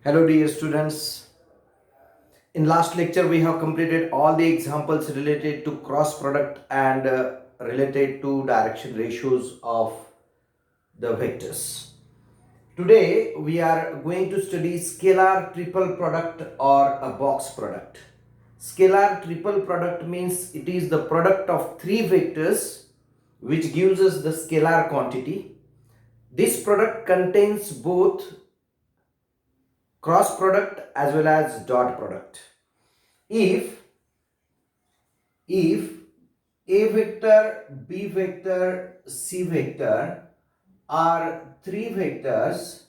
Hello dear students. In last lecture we have completed all the examples related to cross product and related to direction ratios of the vectors. Today we are going to study scalar triple product or a box product. Scalar triple product means it is the product of three vectors which gives us the scalar quantity. This product contains both cross product as well as dot product. If if A vector, B vector, C vector are three vectors,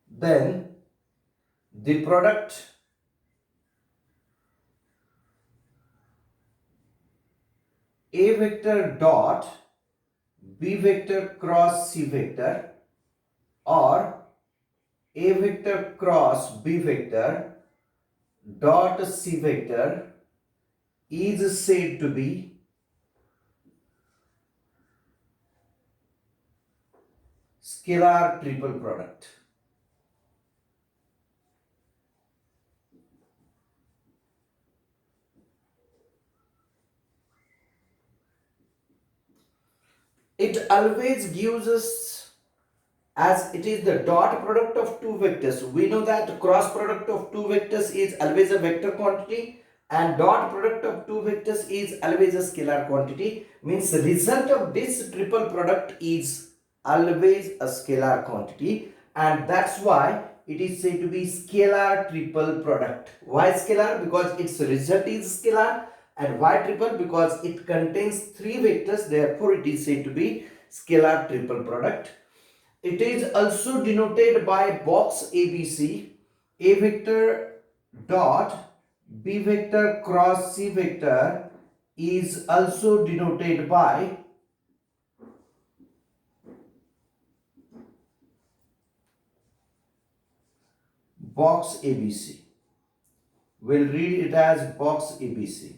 then the product A vector dot B vector cross C vector or A vector cross B vector dot C vector is said to be scalar triple product. It always gives us, as it is the dot product of two vectors. We know that cross product of two vectors is always a vector quantity and dot product of two vectors is always a scalar quantity. Means the result of this triple product is always a scalar quantity, and that's why it is said to be scalar triple product. Why scalar? Because its result is scalar. And why triple? Because it contains three vectors, therefore it is said to be scalar triple product. It is also denoted by box ABC. A vector dot B vector cross C vector is also denoted by box ABC. We'll read it as box ABC.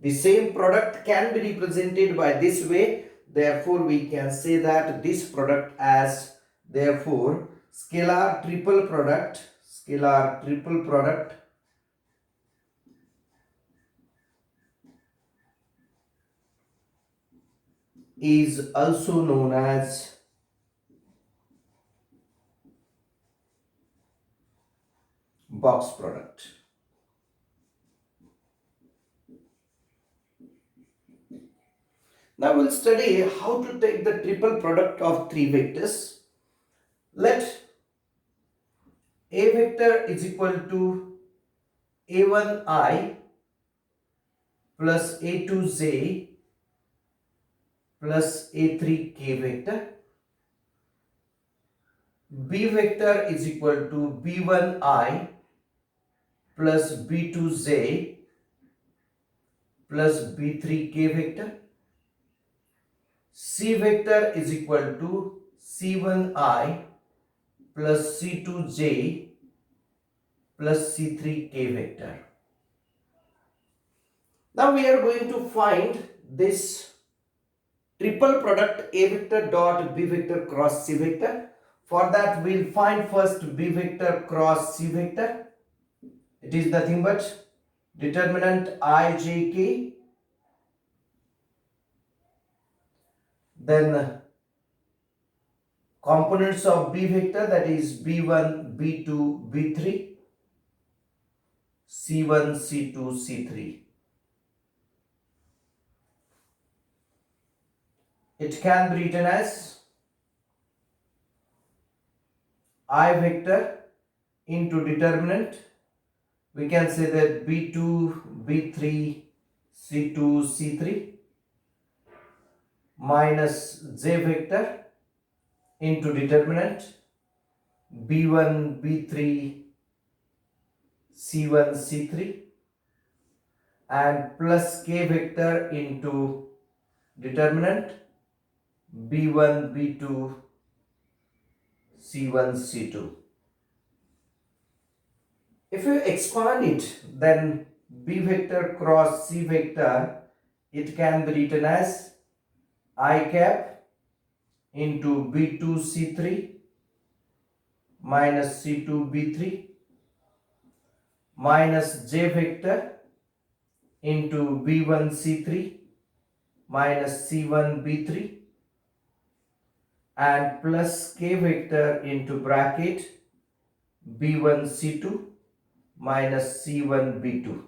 The same product can be represented by this way. Therefore, we can say that this product as therefore scalar triple product is also known as box product. Now we'll study how to take the triple product of three vectors. Let A vector is equal to A1i plus A2j plus A3k vector. B vector is equal to B1i plus B2j plus B3k vector. C vector is equal to C1i plus C2j plus C3k vector. Now we are going to find this triple product A vector dot B vector cross C vector. For that we'll find first B vector cross C vector. It is nothing but determinant ijk, then components of B vector, that is B1, B2, B3, C1, C2, C3. It can be written as I vector into determinant. We can say that B2, B3, C2, C3 minus J vector into determinant B1, B3, C1, C3 and plus K vector into determinant B1, B2, C1, C2. If you expand it, then B vector cross C vector, it can be written as I cap into B2 C3 minus C2 B3 minus J vector into B1 C3 minus C1 B3 and plus K vector into bracket B1 C2 minus C1 B2.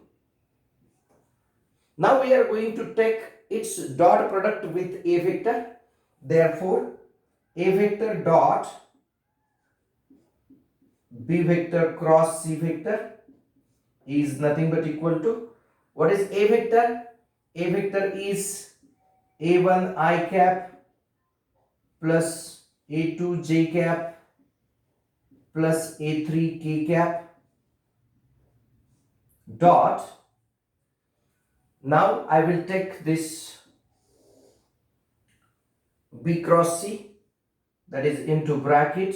Now we are going to take its dot product with A vector. Therefore, A vector dot B vector cross C vector is nothing but equal to, what is A vector? A vector is A1 I cap plus A2 J cap plus A3 K cap dot. Now I will take this B cross C, that is into bracket.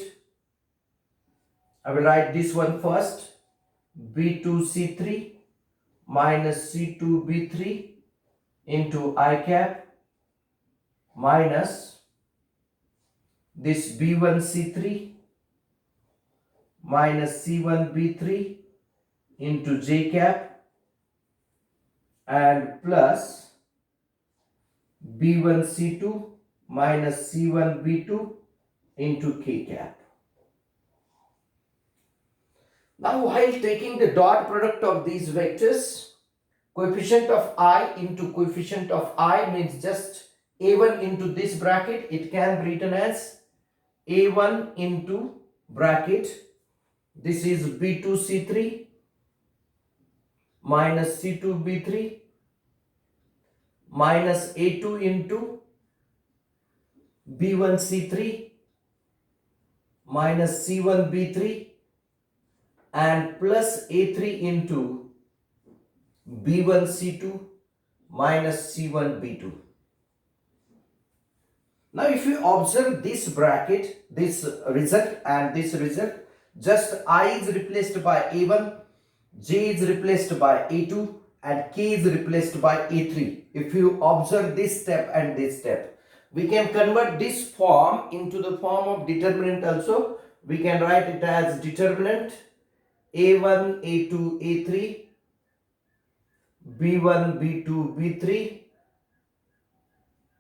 I will write this one first, B2 C3 minus C2 B3 into I cap minus this B1 C3 minus C1 B3 into J cap and plus B1 C2 minus C1 B2 into K cap. Now while taking the dot product of these vectors, coefficient of I into coefficient of I means just A1 into this bracket, it can be written as A1 into bracket, this is B2 C3 minus C2 B3 minus A2 into B1 C3 minus C1 B3 and plus A3 into B1 C2 minus C1 B2. Now if you observe this bracket, this result and this result, just I is replaced by A1, J is replaced by A2 and K is replaced by A3. If you observe this step and this step, we can convert this form into the form of determinant also. We can write it as determinant A1, A2, A3, B1, B2, B3,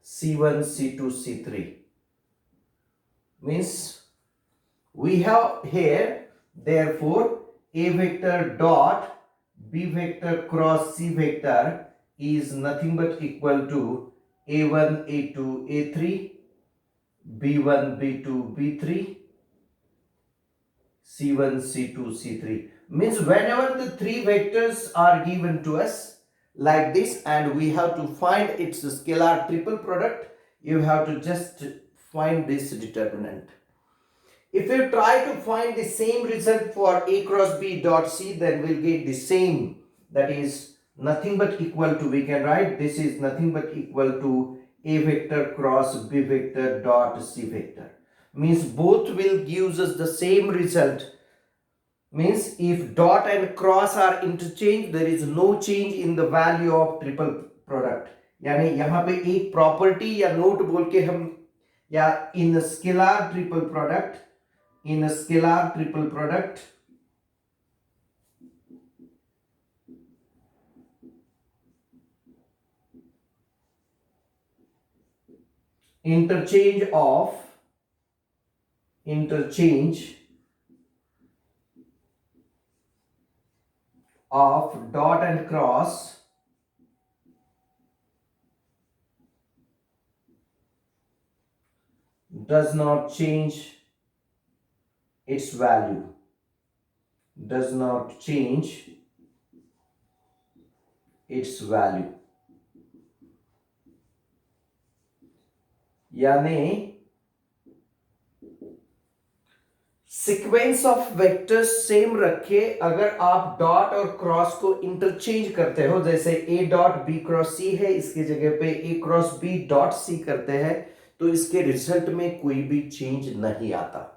C1, C2, C3. Means we have here, therefore, A vector dot B vector cross C vector is nothing but equal to A1, A2, A3, B1, B2, B3, C1, C2, C3. Means whenever the three vectors are given to us like this and we have to find its scalar triple product, you have to just find this determinant. If you try to find the same result for A cross B dot C, then we'll get the same, that is nothing but equal to, we can write this is nothing but equal to A vector cross B vector dot C vector. Means both will give us the same result. Means if dot and cross are interchanged, there is no change in the value of triple product. यानी यहाँ पे एक property या note बोल के हम, या in scalar triple product, in a scalar triple product, interchange of dot and cross does not change its value, does not change its value. यानी सीक्वेंस ऑफ वेक्टर्स सेम रखे, अगर आप डॉट और क्रॉस को इंटरचेंज करते हो, जैसे ए dot B cross सी है, इसकी जगह पे ए क्रॉस बी डॉट सी करते हैं, तो इसके रिजल्ट में कोई भी चेंज नहीं आता.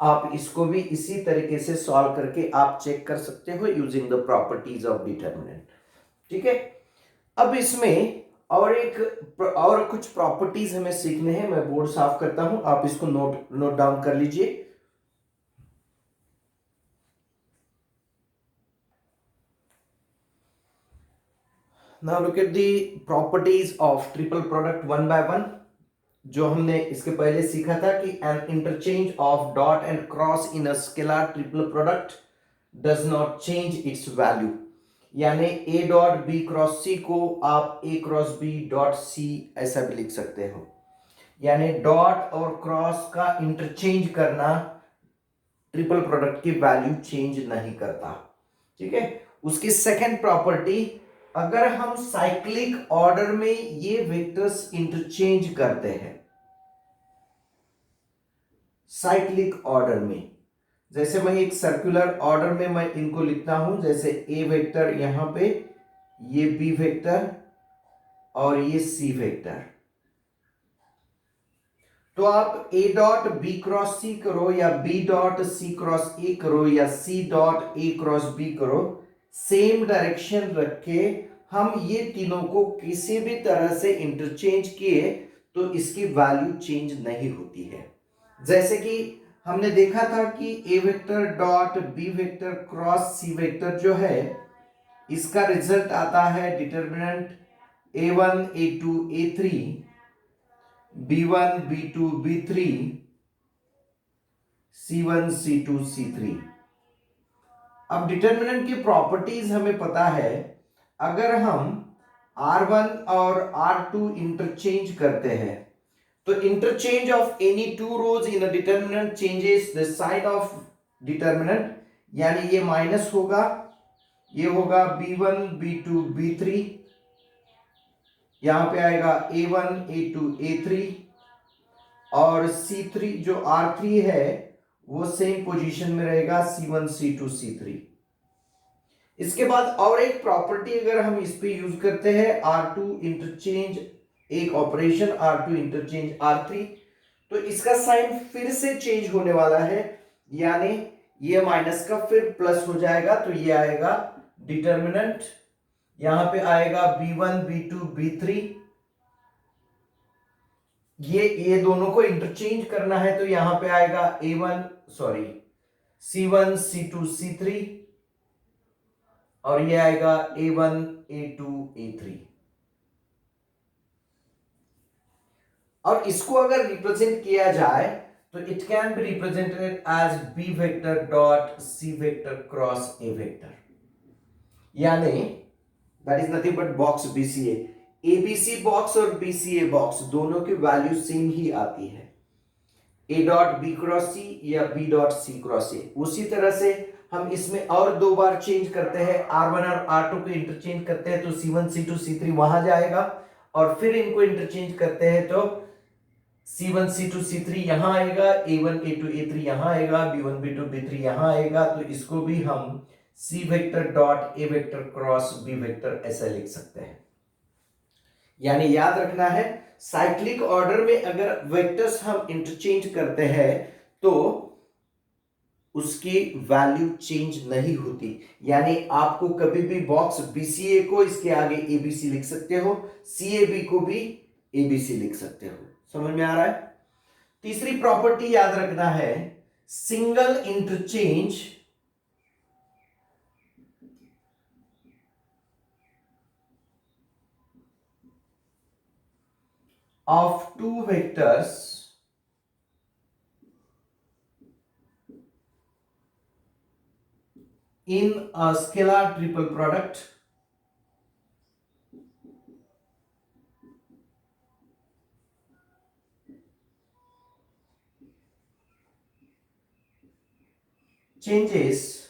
आप इसको भी इसी तरीके से सॉल्व करके आप चेक कर सकते हो using the properties of determinant. ठीक है. अब इसमें और कुछ प्रॉपर्टीज हमें सीखने हैं। मैं बोर्ड साफ करता हूं, आप इसको नोट डाउन कर लीजिए। Now look at the properties of triple product one by one. जो हमने इसके पहले सीखा था कि an interchange of dot and cross in a scalar triple product does not change its value. यानी a dot B cross c को आप a cross b dot c ऐसा भी लिख सकते हो। यानी डॉट और क्रॉस का इंटरचेंज करना ट्रिपल प्रोडक्ट की वैल्यू चेंज नहीं करता। ठीक है। उसकी सेकंड प्रॉपर्टी, अगर हम साइक्लिक ऑर्डर में ये वेक्टर्स इंटरचेंज करते हैं, साइक्लिक ऑर्डर में, जैसे मैं एक सर्कुलर ऑर्डर में मैं इनको लिखता हूं, जैसे ए वेक्टर यहां पे, ये बी वेक्टर और ये सी वेक्टर, तो आप a dot B cross c करो या B dot C cross a करो या c dot a cross b करो, सेम डायरेक्शन रख के हम ये तीनों को किसी भी तरह से इंटरचेंज किए तो इसकी वैल्यू चेंज नहीं होती है। जैसे कि हमने देखा था कि A vector dot B vector cross C vector जो है, इसका रिजल्ट आता है determinant a1 a2 a3 b1 b2 b3 c1 c2 c3। अब डिटर्मिनेंट की प्रॉपर्टीज हमें पता है। अगर हम r1 और r2 इंटरचेंज करते हैं तो interchange of any two rows in a determinant changes the sign of determinant. यानी ये माइनस होगा, ये होगा b1 b2 b3, यहां पे आएगा a1 a2 a3 और c3 जो r3 है वो सेम पोजीशन में रहेगा c1 c2 c3। इसके बाद और एक प्रॉपर्टी अगर हम इस पे यूज करते हैं, r2 इंटरचेंज एक ऑपरेशन r2 इंटरचेंज r3, तो इसका साइन फिर से चेंज होने वाला है। यानी ये माइनस का फिर प्लस हो जाएगा, तो ये आएगा डिटर्मिनेंट, यहां पे आएगा b1 b2 b3। ये दोनों को इंटरचेंज करना है तो यहां पे आएगा c1 c2 c3 और ये आएगा a1 a2 a3। और इसको अगर रिप्रेजेंट किया जाए तो it can be represented as B vector dot C vector cross A vector. यानी that is nothing but box B C A. A B C box और बीसीए बॉक्स दोनों की वैल्यू सेम ही आती है, A dot B cross C या B dot C cross A. उसी तरह से हम इसमें और दो बार चेंज करते हैं, r1 और r2 को इंटरचेंज करते हैं तो c1 c2 c3 वहां जाएगा, और फिर इनको इंटरचेंज करते हैं तो c1 c2 c3 यहां आएगा, a1 a2 a3 यहां आएगा, b1 b2 b3 यहां आएगा। तो इसको भी हम c vector dot a vector cross b vector ऐसा लिख सकते हैं। यानी याद रखना है, साइक्लिक ऑर्डर में अगर वेक्टर्स हम इंटरचेंज करते हैं तो उसकी वैल्यू चेंज नहीं होती। यानी आपको कभी भी बॉक्स बीसीए को इसके आगे एबीसी लिख सकते हो, सीएबी को भी एबीसी लिख सकते हो। समझ में आ रहा है? तीसरी प्रॉपर्टी याद रखना है, single interchange of two vectors in a scalar triple product changes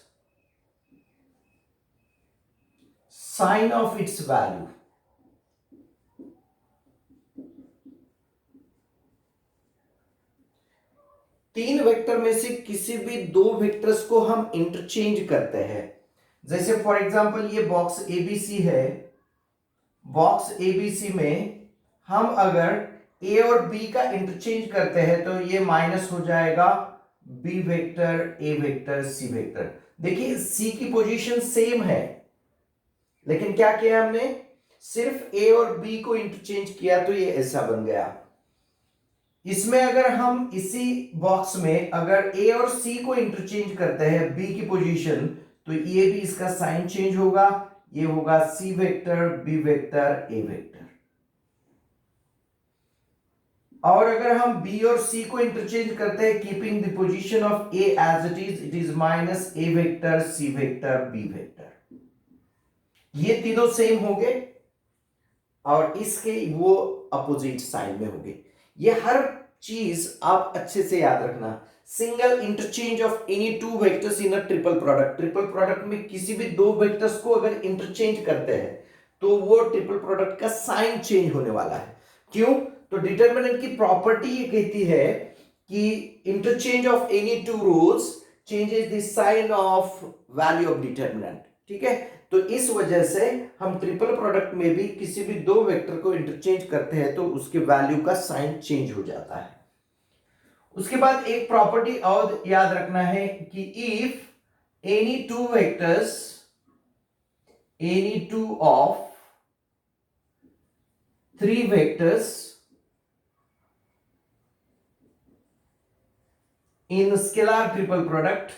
sign of its value। तीन वेक्टर में से किसी भी दो वेक्टर्स को हम इंटरचेंज करते हैं। जैसे फॉर एग्जांपल ये बॉक्स एबीसी है, बॉक्स एबीसी में हम अगर ए और बी का इंटरचेंज करते हैं तो ये माइनस हो जाएगा B vector A vector C vector. देखिए सी की पोजीशन सेम है, लेकिन क्या किया हमने, सिर्फ ए और बी को इंटरचेंज किया तो ये ऐसा बन गया। इसमें अगर हम इसी बॉक्स में अगर ए और सी को इंटरचेंज करते हैं बी की पोजीशन, तो ये भी इसका साइन चेंज होगा, ये होगा C vector B vector A vector. और अगर हम b और c को इंटरचेंज करते हैं keeping the position of a as it is minus a vector c vector b vector. ये तीनों सेम हो गए और इसके वो अपोजिट साइड में हो गए। ये हर चीज आप अच्छे से याद रखना। Single interchange of any two vectors in a triple product, triple product में किसी भी दो वेक्टर्स को अगर इंटरचेंज करते हैं तो वो ट्रिपल प्रोडक्ट का साइन चेंज होने वाला है। क्यों? तो डिटरमिनेंट की प्रॉपर्टी ये कहती है कि interchange of any two rows changes the sign of value of determinant. ठीक है, तो इस वजह से हम ट्रिपल प्रोडक्ट में भी किसी भी दो वेक्टर को इंटरचेंज करते हैं तो उसके वैल्यू का साइन चेंज हो जाता है। उसके बाद एक प्रॉपर्टी और याद रखना है कि if any two vectors, any two of three vectors in scalar triple product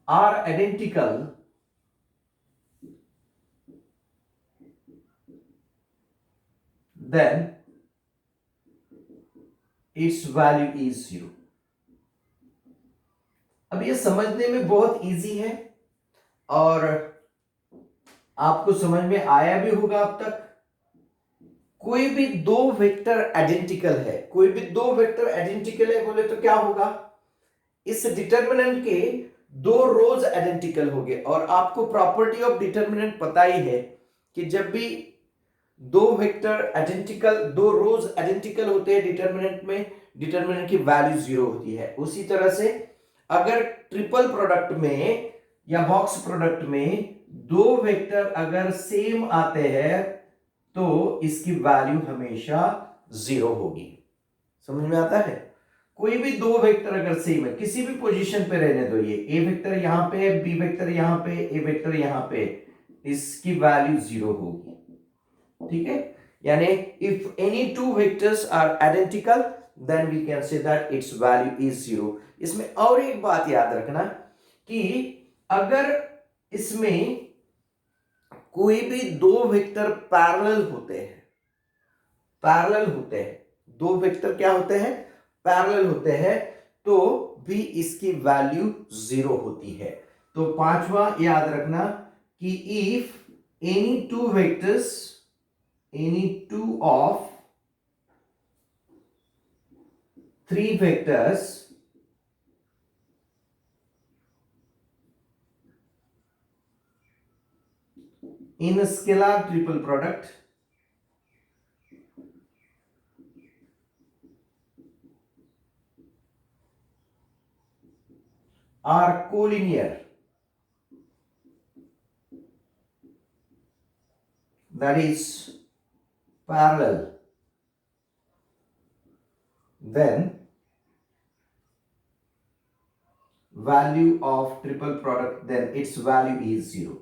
are identical, then its value is 0। अब ये समझने में बहुत इजी है और आपको समझ में आया भी होगा अब तक। कोई भी दो वेक्टर आइडेंटिकल है, कोई भी दो वेक्टर आइडेंटिकल है बोले तो क्या होगा, इस डिटरमिनेंट के दो रोज आइडेंटिकल होंगे। और आपको प्रॉपर्टी ऑफ डिटरमिनेंट पता ही है कि जब भी दो वेक्टर आइडेंटिकल, दो रोज आइडेंटिकल होते हैं डिटरमिनेंट में, डिटरमिनेंट की वैल्यू 0 होती है। उसी तरह से अगर ट्रिपल प्रोडक्ट में या बॉक्स प्रोडक्ट में दो वेक्टर अगर सेम आते हैं तो इसकी वैल्यू हमेशा 0 होगी। समझ में आता है? कोई भी दो वेक्टर अगर सेम है, किसी भी पोजीशन पे रहने दो, ये ए वेक्टर यहां पे, बी वेक्टर यहां पे, ए वेक्टर यहां पे, इसकी वैल्यू 0 होगी। ठीक है, यानी if any two vectors are identical then we can say that its value is 0। इसमें और एक बात याद रखना कि अगर इसमें कोई भी दो वेक्टर पैरेलल होते हैं, पैरेलल होते हैं, दो वेक्टर क्या होते हैं, पैरेलल होते हैं, तो भी इसकी वैल्यू 0 होती है। तो पांचवा याद रखना कि if any two vectors, any two of three vectors in a scalar triple product are collinear, that is parallel, then value of triple product, then its value is 0,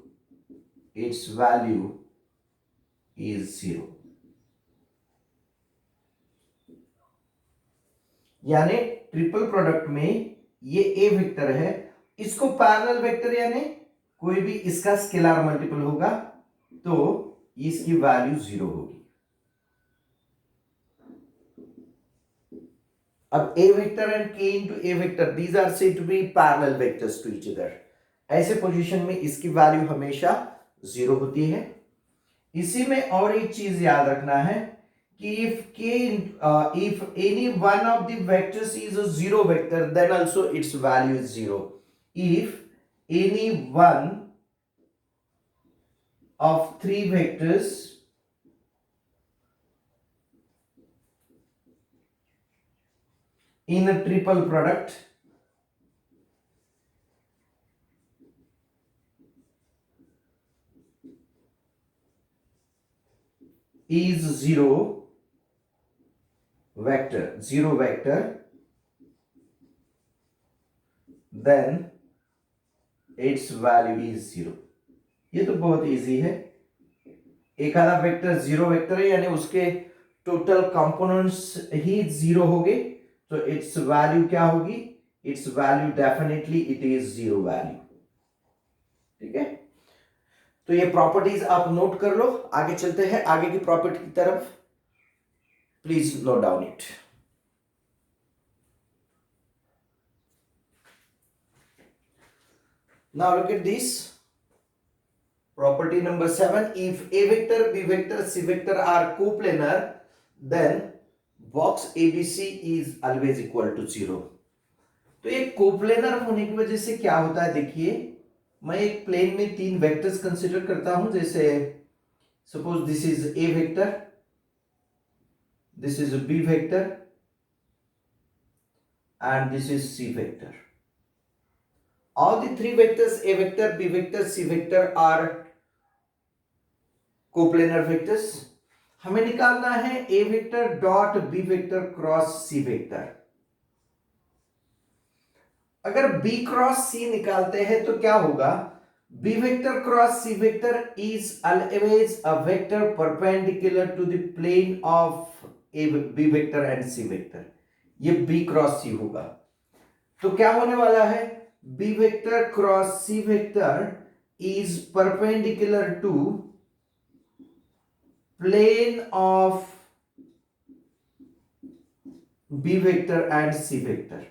its value is 0। यानी triple product में ये ए vector है, इसको parallel vector यानी कोई भी इसका scalar multiple होगा तो इसकी वैल्यू 0 होगी। अब a vector and k into a vector, these are said to be parallel vectors to each other। ऐसे पोजीशन में इसकी वैल्यू हमेशा 0 होती है। इसी में और एक चीज याद रखना है कि if any one of the vectors is a zero vector then also its value is 0। if any one of three vectors in a triple product is zero vector, then its value is 0. ये तो बहुत easy है, एक आधा vector zero vector है यानी उसके total components ही zero होंगे, तो इट्स वैल्यू क्या होगी, it's value definitely it is zero value. ठीक है, तो ये प्रॉपर्टीज आप नोट कर लो। आगे चलते हैं आगे की प्रॉपर्टी की तरफ, please note down it. Now look at this property number 7, if a vector, b vector, c vector are coplanar, then box abc is always equal to 0। तो ये कोप्लेनर होने की वजह से क्या होता है, देखिए मैं एक प्लेन में तीन वेक्टर्स कंसीडर करता हूं, जैसे suppose this is A vector, this is B vector and this is C vector. All the three vectors a vector, b vector, c vector are coplanar vectors. हमें निकालना है A vector dot B vector cross C vector. अगर B cross C निकालते हैं तो क्या होगा, B vector cross C vector is always a vector perpendicular to the plane of a B vector and C vector. ये B cross C होगा, तो क्या होने वाला है, B vector cross C vector is perpendicular to plane of B vector and C vector.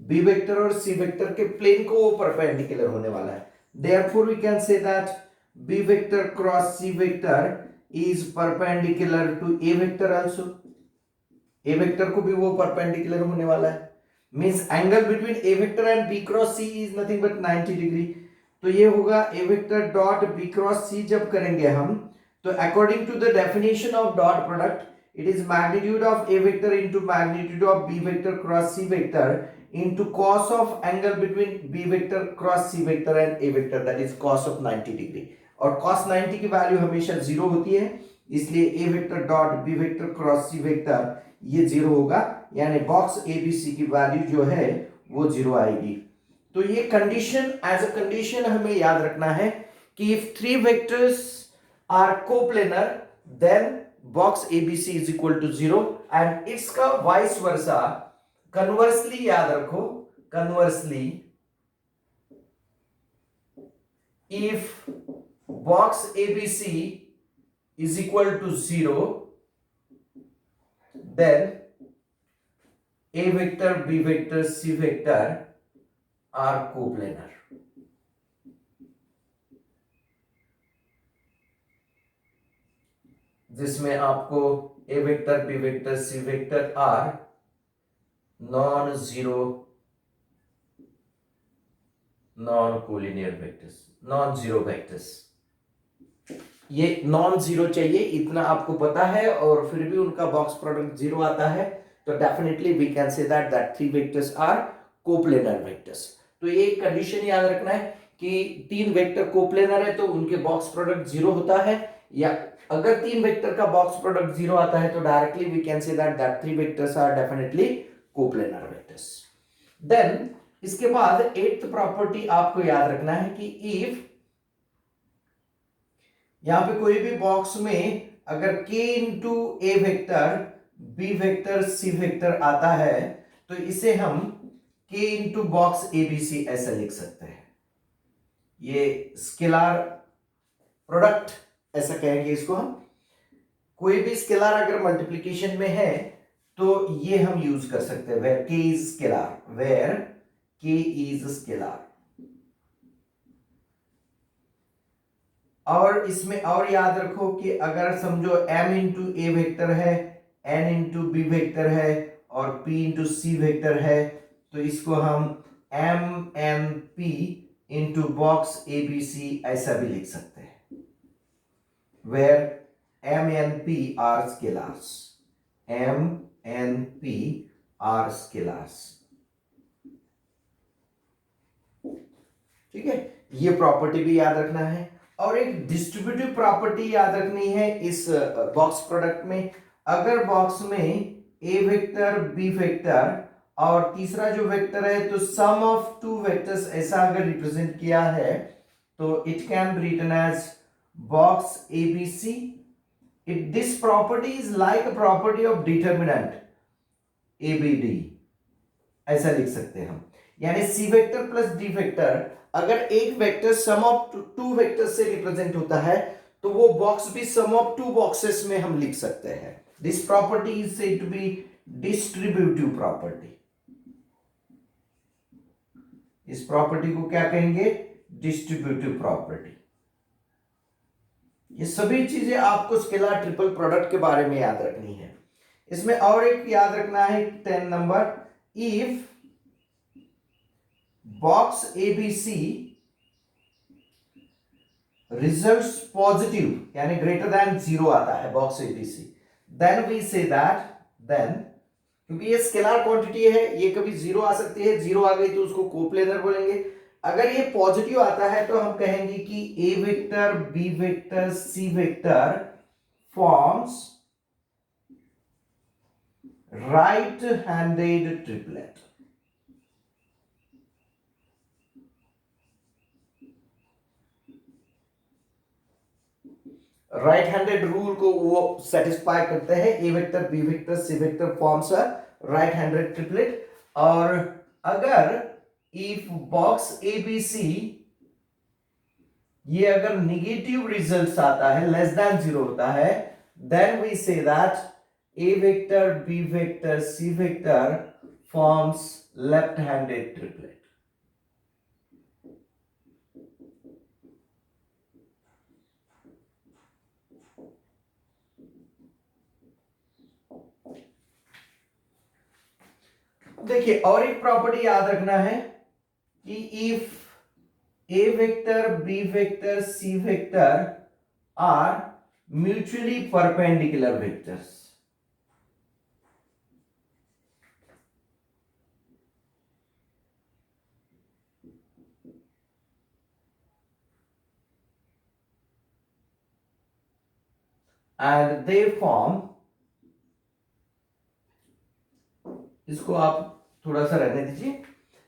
B vector और C vector के plane को वो परपेंडिकुलर होने वाला है। Therefore we can say that B vector cross C vector is perpendicular to A vector also. A vector को भी वो परपेंडिकुलर होने वाला है, means angle between A vector and B cross C is nothing but 90 degree. तो ये होगा A vector dot B cross C. जब करेंगे हम तो according to the definition of dot product, it is magnitude of a vector into magnitude of b vector cross c vector into cos of angle between b vector cross c vector and a vector, that is cos of 90 degree। और cos 90 की value हमेशा zero होती है, इसलिए a vector dot b vector cross c vector ये zero होगा, यानी box abc की वैल्यू जो है वो जीरो आएगी। तो ये कंडीशन एज अ कंडीशन हमें याद रखना है कि if three vectors are coplanar then box abc is equal to 0 and its का vice versa conversely याद रखो, conversely if box abc is equal to 0 then a vector b vector c vector are coplanar। जिसमें आपको A vector B vector C vector are non zero non collinear vectors, non zero vectors. ये non zero चाहिए इतना आपको पता है, और फिर भी उनका बॉक्स प्रोडक्ट जीरो आता है, तो definitely we can say that three vectors are coplanar vectors. तो ये कंडीशन याद रखना है कि तीन वेक्टर कोप्लेनर है तो उनके बॉक्स प्रोडक्ट जीरो होता है, या अगर तीन वेक्टर का बॉक्स प्रोडक्ट जीरो आता है तो directly we can say that three vectors are definitely coplanar vectors. Then इसके बाद एट्थ प्रॉपर्टी आपको याद रखना है कि इफ यहां पे कोई भी बॉक्स में अगर k into A vector B vector C vector आता है तो इसे हम k इंटू बॉक्स एबीसी ऐसा लिख सकते हैं। ये स्केलर प्रोडक्ट ऐसा कहेंगे इसको हम। कोई भी स्केलर अगर मल्टीप्लिकेशन में है तो ये हम यूज कर सकते हैं, where k is scalar, where k is scalar. और इसमें और याद रखो कि अगर समझो m इंटू ए वेक्टर है, n इंटू बी वेक्टर है और p इंटू सी वेक्टर है, तो इसको हम m n p into box abc ऐसा भी लिख सकते हैं, where m n p are scalars, m n p are scalars। ठीक है, ये प्रॉपर्टी भी याद रखना है। और एक डिस्ट्रीब्यूटिव प्रॉपर्टी याद रखनी है इस बॉक्स प्रोडक्ट में। अगर बॉक्स में ए वेक्टर बी वेक्टर और तीसरा जो वेक्टर है, तो सम ऑफ टू वेक्टर्स ऐसा अगर रिप्रेजेंट किया है तो it can be written as box ABC. It this property is like a property of determinant ABD, ऐसा लिख सकते हैं हम. यानी C vector plus D vector, अगर एक vector sum of two vector से रिप्रेजेंट होता है तो वो बॉक्स भी सम ऑफ टू बॉक्सेस में हम लिख सकते हैं. This property is said to be distributive property. इस प्रॉपर्टी को क्या कहेंगे? Distributive property. ये सभी चीजें आपको स्केलर ट्रिपल प्रोडक्ट के बारे में याद रखनी है. इसमें और एक याद रखना है 10 number, if box ABC results positive यानी ग्रेटर देन 0 आता है box ABC, then we say that, then क्योंकि ये स्केलर क्वांटिटी है, ये कभी 0 आ सकती है, 0 आ गई तो उसको कोप्लेनर बोलेंगे. अगर ये पॉजिटिव आता है तो हम कहेंगे कि A vector, B vector, C vector forms right handed triplet. Right handed rule को वो सेटिस्फाई करते हैं. A vector, B vector, C vector forms a right handed triplet. और अगर इफ बॉक्स ABC ये अगर निगेटिव रिजल्ट्स आता है, लेस देन 0 होता है, then we say that A vector, B vector, C vector forms left handed triplet. देखिए और एक प्रॉपर्टी याद रखना है कि if A vector, B vector, C vector are mutually perpendicular vectors, and they form, इसको आप थोड़ा सा रहने दीजिए.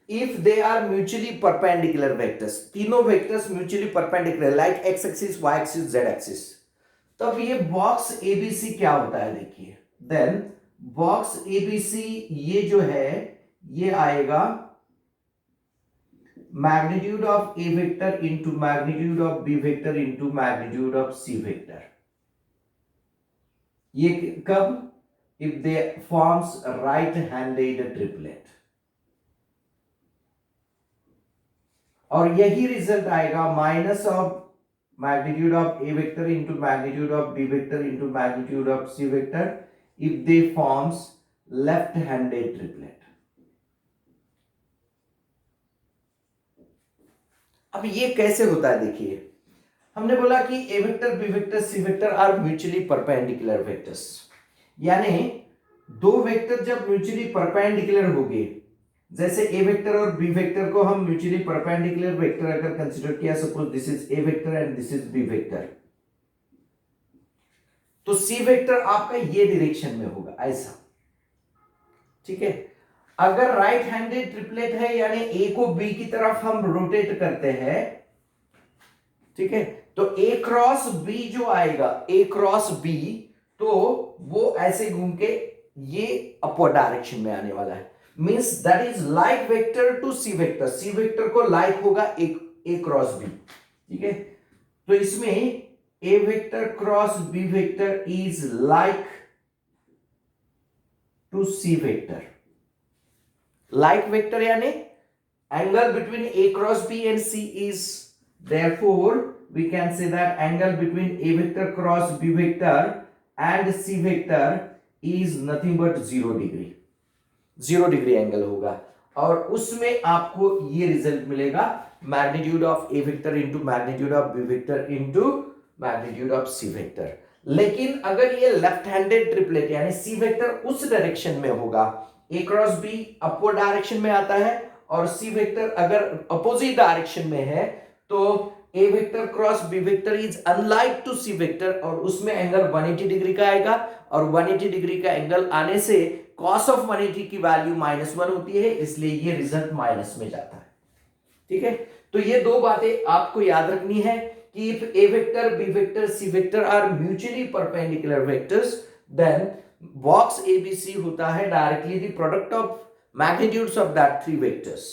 If they are mutually perpendicular vectors, तीनों vectors mutually perpendicular like X axis, Y axis, Z axis, तब ये बॉक्स ABC क्या होता है देखिए. देन बॉक्स ABC ये जो है ये आएगा magnitude of A vector into magnitude of B vector into magnitude of C vector. ये कब? if they forms a right handed triplet. और यही रिजल्ट आएगा minus of magnitude of A vector into magnitude of B vector into magnitude of C vector if they forms left handed triplet. अब ये कैसे होता है देखिए. हमने बोला कि A vector, B vector, C vector are mutually perpendicular vectors. यानी दो वेक्टर जब म्यूचुअली परपेंडिकुलर होंगे, जैसे A वेक्टर और B वेक्टर को हम म्यूचुअली परपेंडिकुलर वेक्टर अगर कंसीडर किया, suppose this is A vector and this is B vector, तो C वेक्टर आपका ये डायरेक्शन में होगा ऐसा. ठीक है. अगर राइट हैंडेड ट्रिपलेट है यानी A को B की तरफ हम रोटेट करते हैं, ठीक है, तो A क्रॉस B जो आएगा, A क्रॉस B, तो वो ऐसे घूम के ये अपवर्ड डायरेक्शन में आने वाला है. Means that is like vector to C vector. C vector को लाइक होगा ए क्रॉस बी. ठीक है. तो इसमें A vector cross B vector is like to C vector. Like vector यानी angle between A cross B and C is, therefore we can say that angle between a vector cross b vector and c vector is nothing but 0 degree. 0 degree angle होगा और उसमें आपको ये result मिलेगा magnitude of A vector into magnitude of B vector into magnitude of C vector. लेकिन अगर ये left handed triplet यानी सी वेक्टर उस डायरेक्शन में होगा, A cross B upward direction में आता है और सी वेक्टर अगर अपोजिट डायरेक्शन में है, तो A vector cross B vector is unlike to C vector और उसमें एंगल 180 डिग्री का आएगा और 180 डिग्री का एंगल आने से cos ऑफ 180 की वैल्यू -1 होती है, इसलिए ये रिजल्ट माइनस में जाता है। ठीक है, तो ये दो बातें आपको याद रखनी है कि if a vector, b vector, c vector are mutually perpendicular vectors, then box ABC होता है directly the product of magnitudes of that three vectors।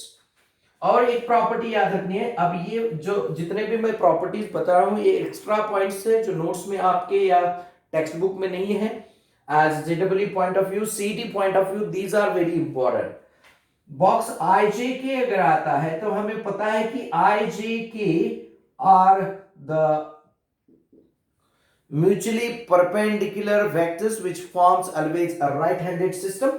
और एक प्रॉपर्टी याद रखनी है। अब ये जो जितने भी मैं प्रॉपर्टीज बता रहा हूं ये एक्स्ट्रा पॉइंट्स है जो नोट्स में आपके या टेक्स्ट बुक में नहीं है। As JW point of view, CT point of view, these are very important. Box I J K अगर आता है तो हमें पता है कि I J K are the mutually perpendicular vectors which forms always a right-handed system।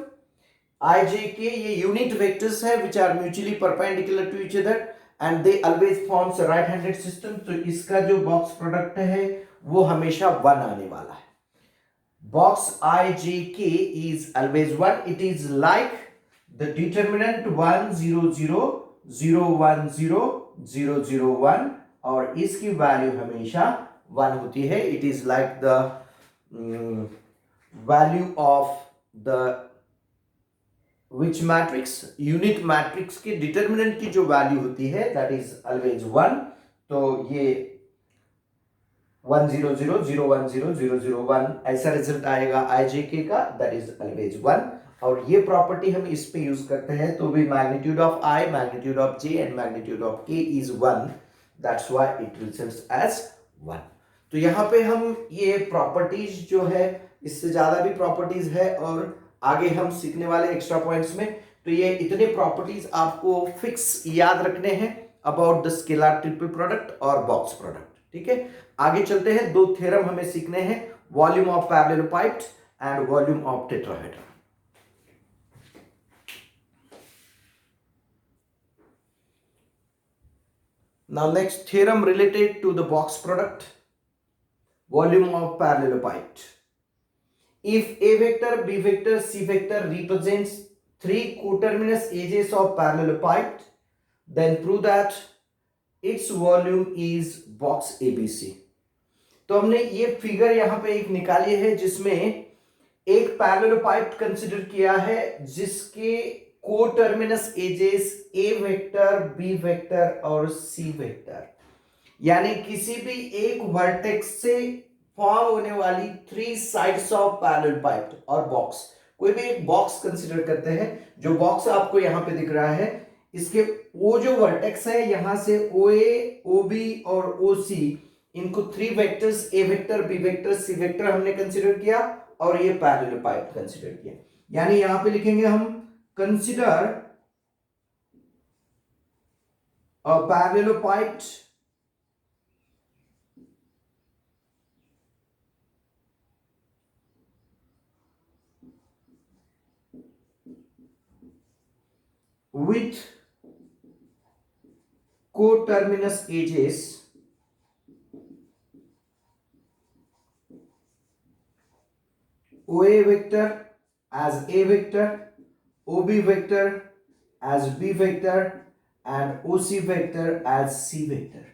IJK ये unit vectors है which are mutually perpendicular to each other and they always forms a right-handed system। तो इसका जो box product है वो हमेशा 1 आने वाला है। Box IJK is always 1। It is like the determinant 1 0 0 0 1 0 0 0 1 और इसकी वैल्यू हमेशा 1 होती है। It is like the value of the which matrix, unit matrix के डिटर्मिनेंट की जो वैल्यू होती है दैट इज ऑलवेज 1। तो ये 1 0 0 0 1 0 0 0 1 ऐसा रिजल्ट आएगा आईजेके का, दैट इज ऑलवेज 1। और ये प्रॉपर्टी हम इस पे यूज करते हैं तो भी magnitude of I, magnitude of J and magnitude of K is 1, that's why it results as 1। तो यहाँ पे हम ये प्रॉपर्टीज जो है, इससे ज्यादा भी प्रॉपर्टीज है और आगे हम सीखने वाले एक्स्ट्रा पॉइंट्स में। तो ये इतने प्रॉपर्टीज आपको फिक्स याद रखने हैं about the scalar triple product और बॉक्स प्रोडक्ट। ठीक है, आगे चलते हैं। दो थ्योरम हमें सीखने हैं, volume of parallelepiped and volume of tetrahedron. Now next theorem related to the box product, volume of parallelopipe। If a vector, b vector, c vector represents three coterminous edges of parallelopipe, then prove that its volume is box ABC। तो हमने ये figure यहां पे एक निकाली है जिसमें एक पैरेललोपाइप कंसिडर किया है जिसके कोटर्मिनस एजेस ए वेक्टर, बी वेक्टर और सी वेक्टर, यानी किसी भी एक वर्टेक्स से फॉर्म होने वाली 3 साइड्स ऑफ पैरेललोपाइप और बॉक्स। कोई भी एक बॉक्स कंसिडर करते हैं, जो बॉक्स आपको यहां पे दिख रहा है, इसके वो जो वर्टेक्स है यहां से ओ ए, ओ बी और ओ सी, इनको 3 vectors A vector, B vector, C vector हमने कंसिडर किया और ये पैरेललोपाइप कंसिडर किया। यानी यहां पे लिखेंगे हम consider a parallelopipe with coterminous edges OA vector as A vector, OB vector as B vector and OC vector as C vector।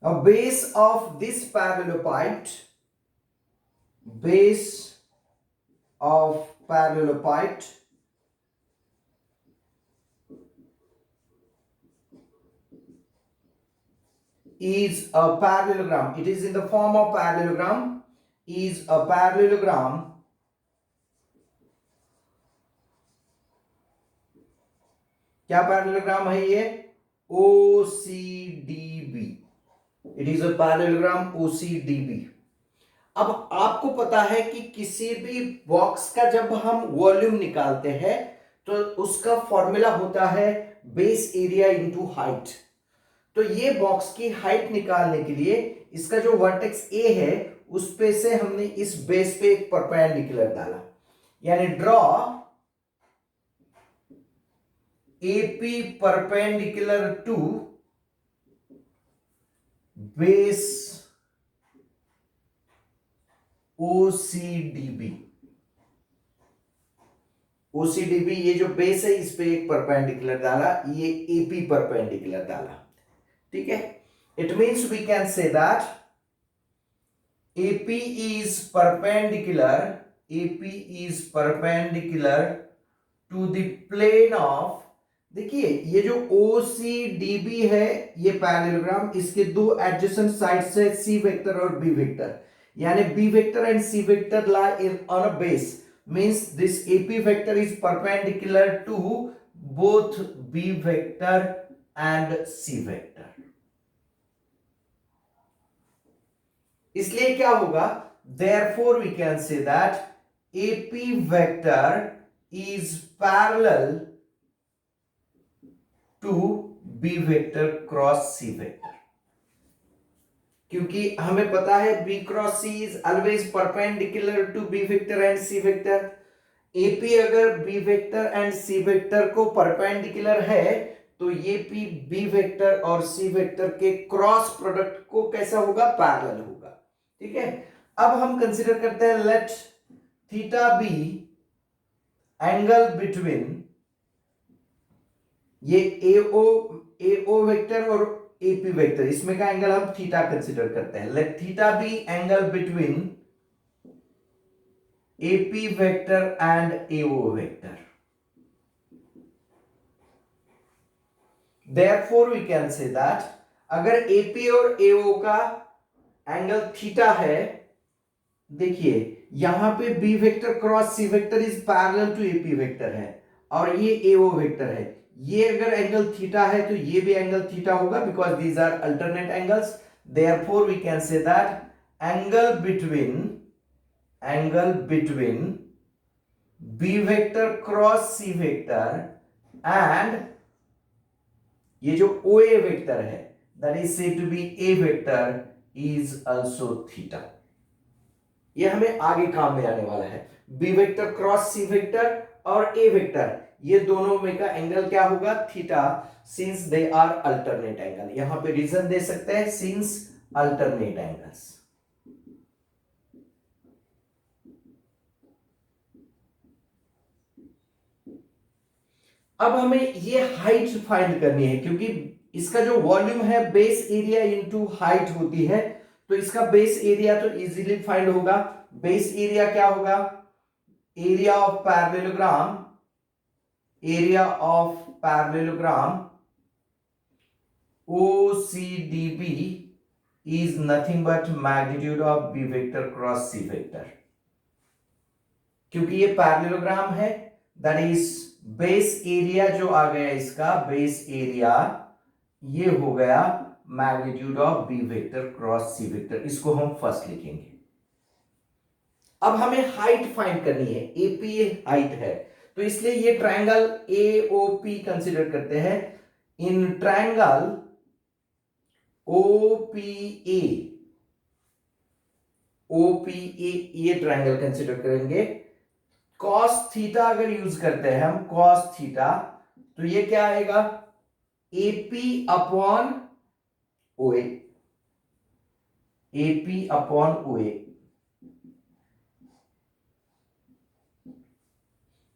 A base of this parallelopipe, base of parallelopipe is a parallelogram, it is in the form of parallelogram, is a parallelogram क्या parallelogram है ये? OCDB। It is a parallelogram OCDB। अब आपको पता है कि किसी भी बॉक्स का जब हम वॉल्यूम निकालते हैं तो उसका फॉर्मूला होता है बेस एरिया इनटू हाइट। तो ये बॉक्स की हाइट निकालने के लिए इसका जो वर्टेक्स ए है उस पे से हमने इस बेस पे एक परपेंडिकुलर डाला, यानी draw AP perpendicular to base OCDB। OCDB ये जो बेस है इस पे एक परपेंडिकुलर डाला, ये AP परपेंडिकुलर डाला। ठीक है, it means we can say that AP is perpendicular, AP is perpendicular to the plane of, देखिए ये जो OCDB है ये पैरेललोग्राम, इसके दो एडजेसेंट साइड्स है C वेक्टर और B वेक्टर, यानी B vector and C vector lie in on a base, means this AP vector is perpendicular to both B vector and C vector. इसलिए क्या होगा, therefore we can say that AP vector is parallel to B vector cross C vector, क्योंकि हमें पता है B cross C is always perpendicular to B vector and C vector. AP अगर B vector and C vector को perpendicular है तो ये B vector और C vector के क्रॉस प्रोडक्ट को कैसा होगा, पैरेलल होगा. ठीक है, अब हम कंसीडर करते हैं let theta be angle between ये AO वेक्टर और AP वेक्टर, इसमें का एंगल हम थीटा कंसीडर करते हैं. Let theta be angle between AP vector and AO vector. Therefore we can say that अगर AP और AO का एंगल थीटा है, देखिए यहां पे B vector cross C vector is parallel to AP vector है और ये AO वेक्टर है, ये अगर एंगल थीटा है तो ये भी एंगल थीटा होगा because these are alternate angles. Therefore we can say that angle between B vector cross C vector and ये जो OA वेक्टर है that is said to be A vector is also theta. ये हमें आगे काम में आने वाला है. B vector cross C vector और A वेक्टर, ये दोनों में का एंगल क्या होगा, theta, since they are alternate angle. यहां पे रीजन दे सकते हैं सिंस अल्टरनेट एंगल्स. अब हमें ये हाइट फाइंड करनी है, क्योंकि इसका जो वॉल्यूम है बेस एरिया इनटू हाइट होती है, तो इसका बेस एरिया तो इजीली फाइंड होगा. बेस एरिया क्या होगा, area of parallelogram OCDB is nothing but magnitude of B vector cross C vector. क्योंकि ये पैरेललोग्राम है, दैट इज बेस एरिया जो आ गया इसका बेस एरिया, ये हो गया magnitude of B vector cross C vector. इसको हम फर्स्ट लिखेंगे. अब हमें हाइट फाइंड करनी है, एपी हाइट है, तो इसलिए ये ट्रायंगल एओपी कंसीडर करते हैं. इन ट्रायंगल ओपीए ये ट्रायंगल कंसीडर करेंगे. कॉस थीटा अगर यूज करते हैं हम, कॉस थीटा, तो ये क्या आएगा, AP upon OA, AP upon OA.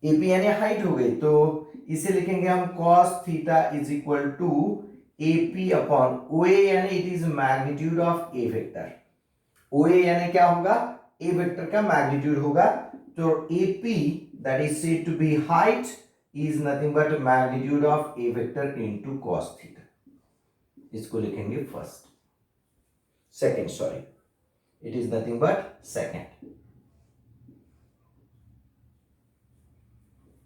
AP यानी हाइट हो गई, तो इसे लिखेंगे हम cos theta is equal to AP upon OA, यानी it is magnitude of A vector. OA यानी क्या होगा, ए वेक्टर का मैग्नीट्यूड होगा. तो AP that is said to be height is nothing but magnitude of A vector into cos theta. इसको लिखेंगे first, second sorry, it is nothing but second.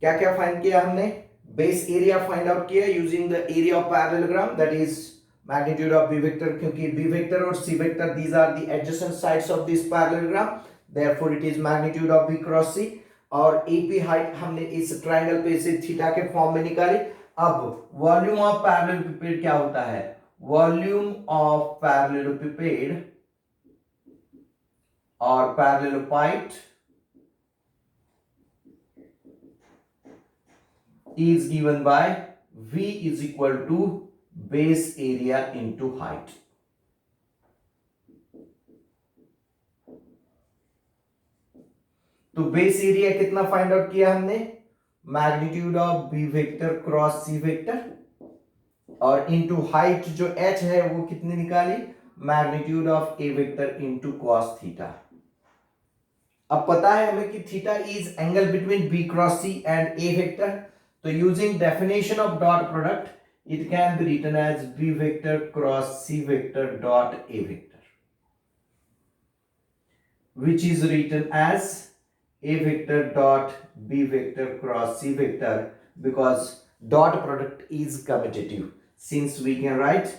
क्या क्या फाइंड किया हमने, बेस एरिया फाइंड आउट किया using the area of parallelogram, that is magnitude of B vector, क्योंकि B vector और C vector these are the adjacent sides of this parallelogram, therefore it is magnitude of B cross सी. और AP height हमने इस triangle पे से theta के form में निकाली. अब वॉल्यूम ऑफ पैरेललोपिपेड क्या होता है, वॉल्यूम ऑफ पैरेललोपिपेड और पैरेललोपाइड is given by V is equal to base area into height. तो बेस एरिया कितना फाइंड आउट किया हमने, magnitude of B vector cross C vector, और इनटू हाइट जो h है वो कितनी निकाली, magnitude of A vector into cos theta. अब पता है हमें कि theta is angle between B cross C and A vector, तो using definition of dot product it can be written as b vector cross c vector dot a vector, which is written as a vector dot b vector cross c vector, because dot product is commutative. Since we can write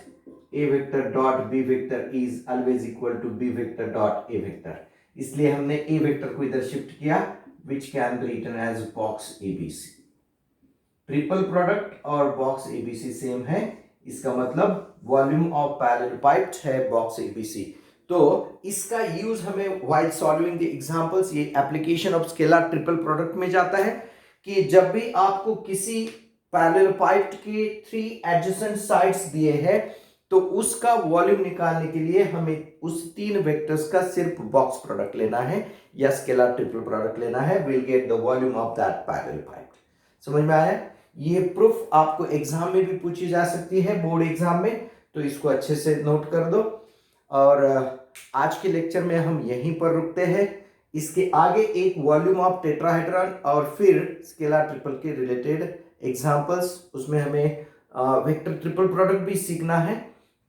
a vector dot b vector is always equal to b vector dot a vector, इसलिए हमने a vector को इधर shift किया, which can be written as box abc. Triple product और box ABC same है, इसका मतलब volume of parallel pipe है बॉक्स एबीसी। तो इसका यूज हमें व्हाइल सॉल्विंग द एग्जांपल्स, ये application of scalar triple product में जाता है कि जब भी आपको किसी पैरेलल पाइप के 3 एडजेसेंट साइड्स दिए हैं तो उसका वॉल्यूम निकालने के लिए हमें उस 3 वेक्टर्स का सिर्फ बॉक्स प्रोडक्ट लेना है या स्केलर ट्रिपल प्रोडक्ट लेना है, will get the volume of that parallel pipe. समझ में आया? ये प्रूफ आपको एग्जाम में भी पूछी जा सकती है, बोर्ड एग्जाम में, तो इसको अच्छे से नोट कर दो। और आज के लेक्चर में हम यहीं पर रुकते हैं। इसके आगे एक वॉल्यूम ऑफ टेट्राहेड्रॉन और फिर स्केलर ट्रिपल के रिलेटेड एग्जांपल्स, उसमें हमें वेक्टर ट्रिपल प्रोडक्ट भी सीखना है,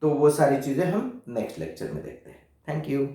तो वो सारी चीजें हम नेक्स्ट लेक्चर में देखते हैं। Thank you.